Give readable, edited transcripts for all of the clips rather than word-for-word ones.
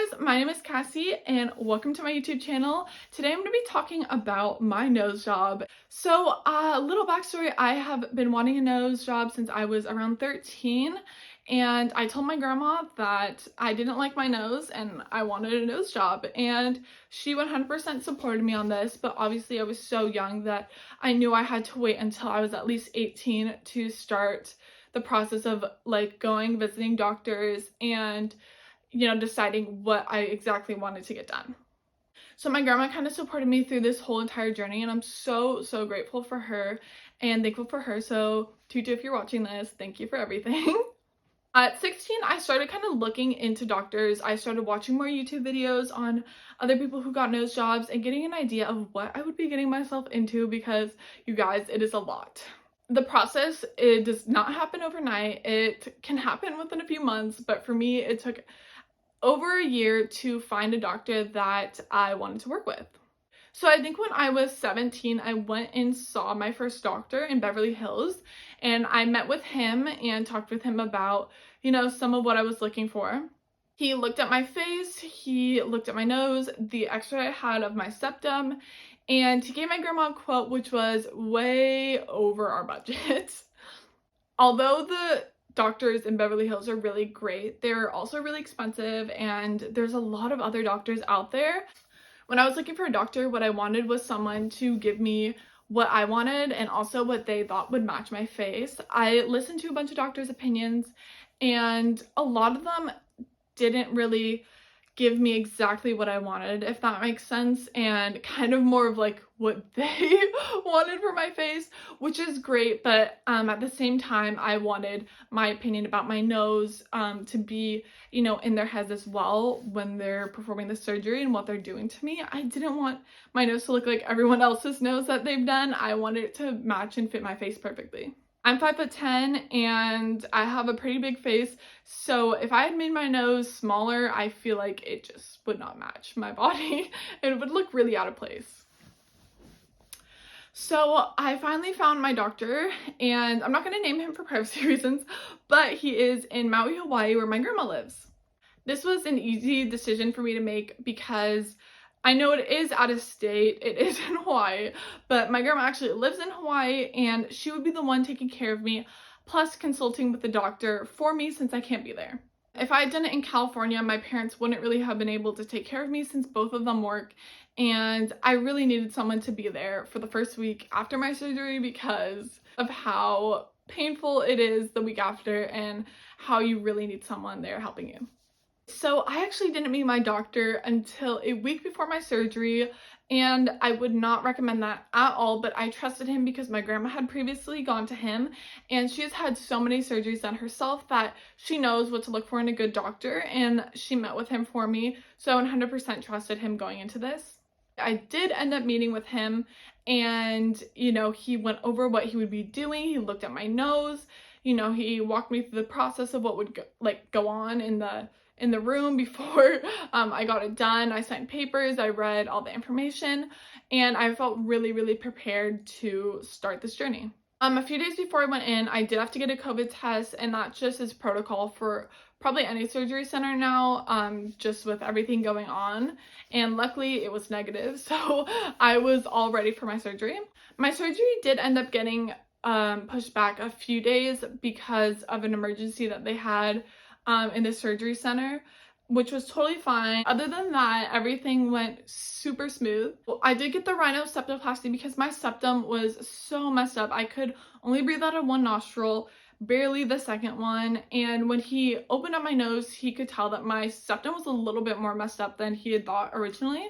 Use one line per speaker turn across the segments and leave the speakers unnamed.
guys, my name is Cassie and welcome to my YouTube channel. Today I'm going to be talking about my nose job. So a little backstory, I have been wanting a nose job since I was around 13 and I told my grandma that I didn't like my nose and I wanted a nose job, and she 100% supported me on this, but obviously I was so young that I knew I had to wait until I was at least 18 to start the process of going visiting doctors and deciding what I exactly wanted to get done. So my grandma kind of supported me through this whole entire journey, and I'm so grateful for her and thankful for her. So Tutu, if you're watching this, thank you for everything. At 16, I started kind of looking into doctors. I started watching more YouTube videos on other people who got nose jobs and getting an idea of what I would be getting myself into, because you guys, it is a lot. The process, it does not happen overnight. It can happen within a few months, but for me, it took over a year to find a doctor that I wanted to work with. So I think when I was 17, I went and saw my first doctor in Beverly Hills, and I met with him and talked with him about, some of what I was looking for. He looked at my face, he looked at my nose, the x-ray I had of my septum, and he gave my grandma a quote which was way over our budget. Although the doctors in Beverly Hills are really great, they're also really expensive, and there's a lot of other doctors out there. When I was looking for a doctor, what I wanted was someone to give me what I wanted and also what they thought would match my face. I listened to a bunch of doctors' opinions, and a lot of them didn't really give me exactly what I wanted, if that makes sense, and kind of more of what they wanted for my face, which is great, but at the same time I wanted my opinion about my nose to be in their heads as well when they're performing the surgery and what they're doing to me. I didn't want my nose to look like everyone else's nose that they've done. I wanted it to match and fit my face perfectly. I'm 5'10" and I have a pretty big face, so if I had made my nose smaller, I feel like it just would not match my body. It would look really out of place. So I finally found my doctor, and I'm not going to name him for privacy reasons, but he is in Maui, Hawaii, where my grandma lives. This was an easy decision for me to make because I know it is out of state, it is in Hawaii, but my grandma actually lives in Hawaii and she would be the one taking care of me, plus consulting with the doctor for me since I can't be there. If I had done it in California, my parents wouldn't really have been able to take care of me since both of them work, and I really needed someone to be there for the first week after my surgery because of how painful it is the week after and how you really need someone there helping you. So I actually didn't meet my doctor until a week before my surgery, and I would not recommend that at all, but I trusted him because my grandma had previously gone to him and she has had so many surgeries done herself that she knows what to look for in a good doctor, and she met with him for me, so I 100% trusted him going into this. I did end up meeting with him, and he went over what he would be doing. He looked at my nose, he walked me through the process of what would go on in the room before I got it done. I signed papers, I read all the information, and I felt really prepared to start this journey. A few days before I went in, I did have to get a COVID test, and that just is protocol for probably any surgery center now, just with everything going on, and luckily it was negative, so I was all ready for my surgery. My surgery did end up getting pushed back a few days because of an emergency that they had in the surgery center, which was totally fine. Other than that, everything went super smooth. I did get the rhinoseptoplasty because my septum was so messed up. I could only breathe out of one nostril, barely the second one, and when he opened up my nose, he could tell that my septum was a little bit more messed up than he had thought originally,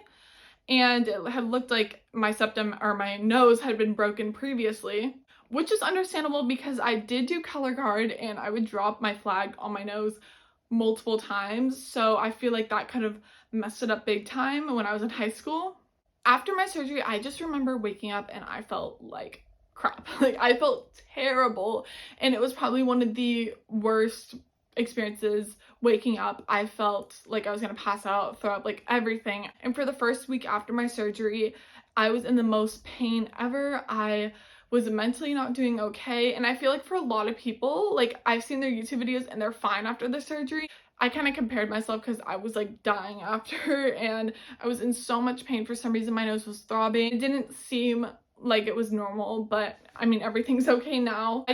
and it had looked like my septum or my nose had been broken previously, which is understandable because I did do color guard and I would drop my flag on my nose multiple times, so I feel like that kind of messed it up big time when I was in high school. After my surgery, I just remember waking up and I felt like crap. I felt terrible, and it was probably one of the worst experiences waking up. I felt like I was gonna pass out, throw up, everything. And for the first week after my surgery, I was in the most pain ever. I was mentally not doing okay, and I feel like for a lot of people, I've seen their YouTube videos and they're fine after the surgery. I kind of compared myself because I was like dying after and I was in so much pain. For some reason my nose was throbbing. It didn't seem like it was normal, but I mean everything's okay now.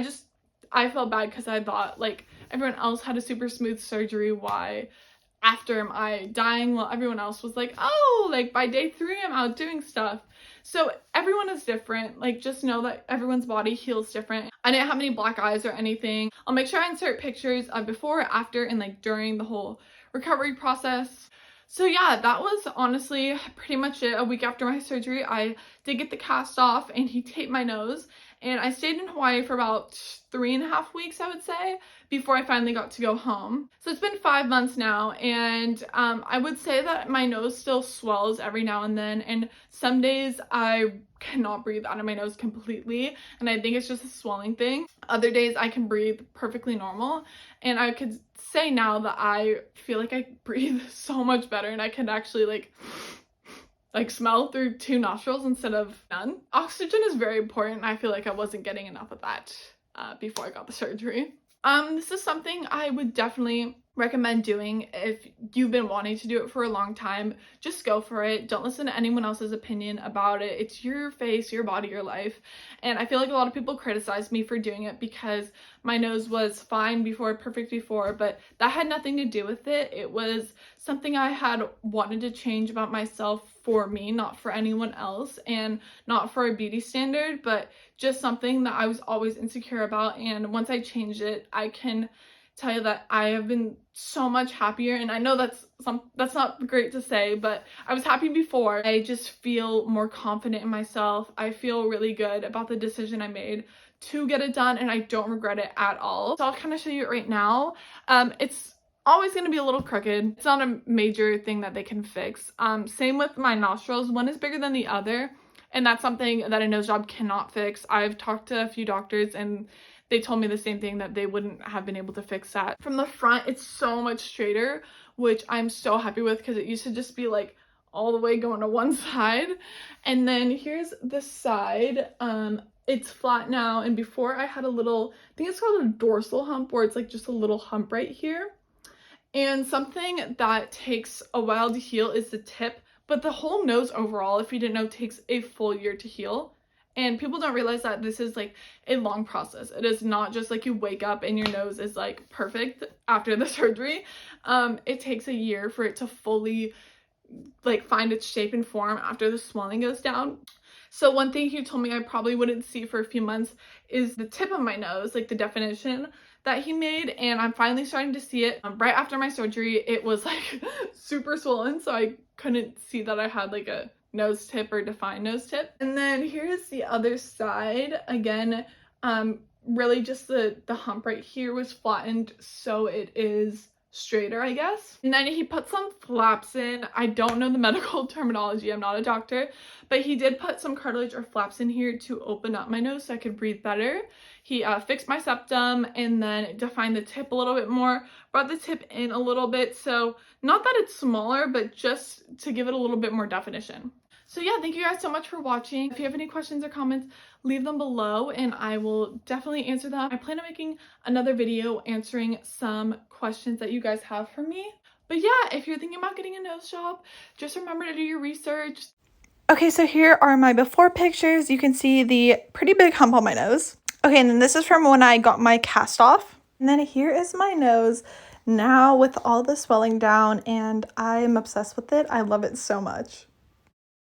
I felt bad because I thought like everyone else had a super smooth surgery. Why after am I dying while everyone else was like, oh, like by day 3 I'm out doing stuff. So everyone is different. Like just know that everyone's body heals different. I didn't have any black eyes or anything. I'll make sure I insert pictures of before, after, and like during the whole recovery process. So yeah, that was honestly pretty much it. A week after my surgery, I did get the cast off and he taped my nose. And I stayed in Hawaii for about 3.5 weeks, I would say, before I finally got to go home. So it's been 5 months now, and I would say that my nose still swells every now and then, and some days I cannot breathe out of my nose completely, and I think it's just a swelling thing. Other days I can breathe perfectly normal, and I could say now that I feel like I breathe so much better, and I can actually like smell through 2 nostrils instead of none. Oxygen is very important. I feel like I wasn't getting enough of that before I got the surgery. This is something I would definitely recommend doing if you've been wanting to do it for a long time. Just go for it. Don't listen to anyone else's opinion about it. It's your face, your body, your life. And I feel like a lot of people criticize me for doing it because my nose was fine before, perfect before, but that had nothing to do with it. It was something I had wanted to change about myself for me, not for anyone else, and not for a beauty standard, but just something that I was always insecure about. And once I changed it, I can tell you that I have been so much happier. And I know that's not great to say, but I was happy before. I just feel more confident in myself. I feel really good about the decision I made to get it done, and I don't regret it at all. So I'll kind of show you it right now. It's always going to be a little crooked. It's not a major thing that they can fix. Same with my nostrils. One is bigger than the other, and that's something that a nose job cannot fix. I've talked to a few doctors and they told me the same thing, that they wouldn't have been able to fix that. From the front, it's so much straighter, which I'm so happy with because it used to just be like all the way going to one side. And then here's the side. It's flat now, and before I had a little, I think it's called a dorsal hump, where it's like just a little hump right here. And something that takes a while to heal is the tip, but the whole nose overall, if you didn't know, takes a full year to heal. And people don't realize that this is like a long process. It is not just like you wake up and your nose is like perfect after the surgery. It takes a year for it to fully like find its shape and form after the swelling goes down. So one thing he told me I probably wouldn't see for a few months is the tip of my nose, like the definition that he made, and I'm finally starting to see it. Right after my surgery, it was like super swollen, so I couldn't see that I had like a nose tip or defined nose tip. And then here's the other side. Again, really just the hump right here was flattened, so it is straighter, I guess. And then he put some flaps in. I don't know the medical terminology, I'm not a doctor, but he did put some cartilage or flaps in here to open up my nose so I could breathe better. He fixed my septum and then defined the tip a little bit more, brought the tip in a little bit, so not that it's smaller, but just to give it a little bit more definition. So yeah, thank you guys so much for watching. If you have any questions or comments, leave them below and I will definitely answer them. I plan on making another video answering some questions that you guys have for me. But yeah, if you're thinking about getting a nose job, just remember to do your research. Okay, so here are my before pictures. You can see the pretty big hump on my nose. Okay, and then this is from when I got my cast off. And then here is my nose now with all the swelling down, and I am obsessed with it. I love it so much.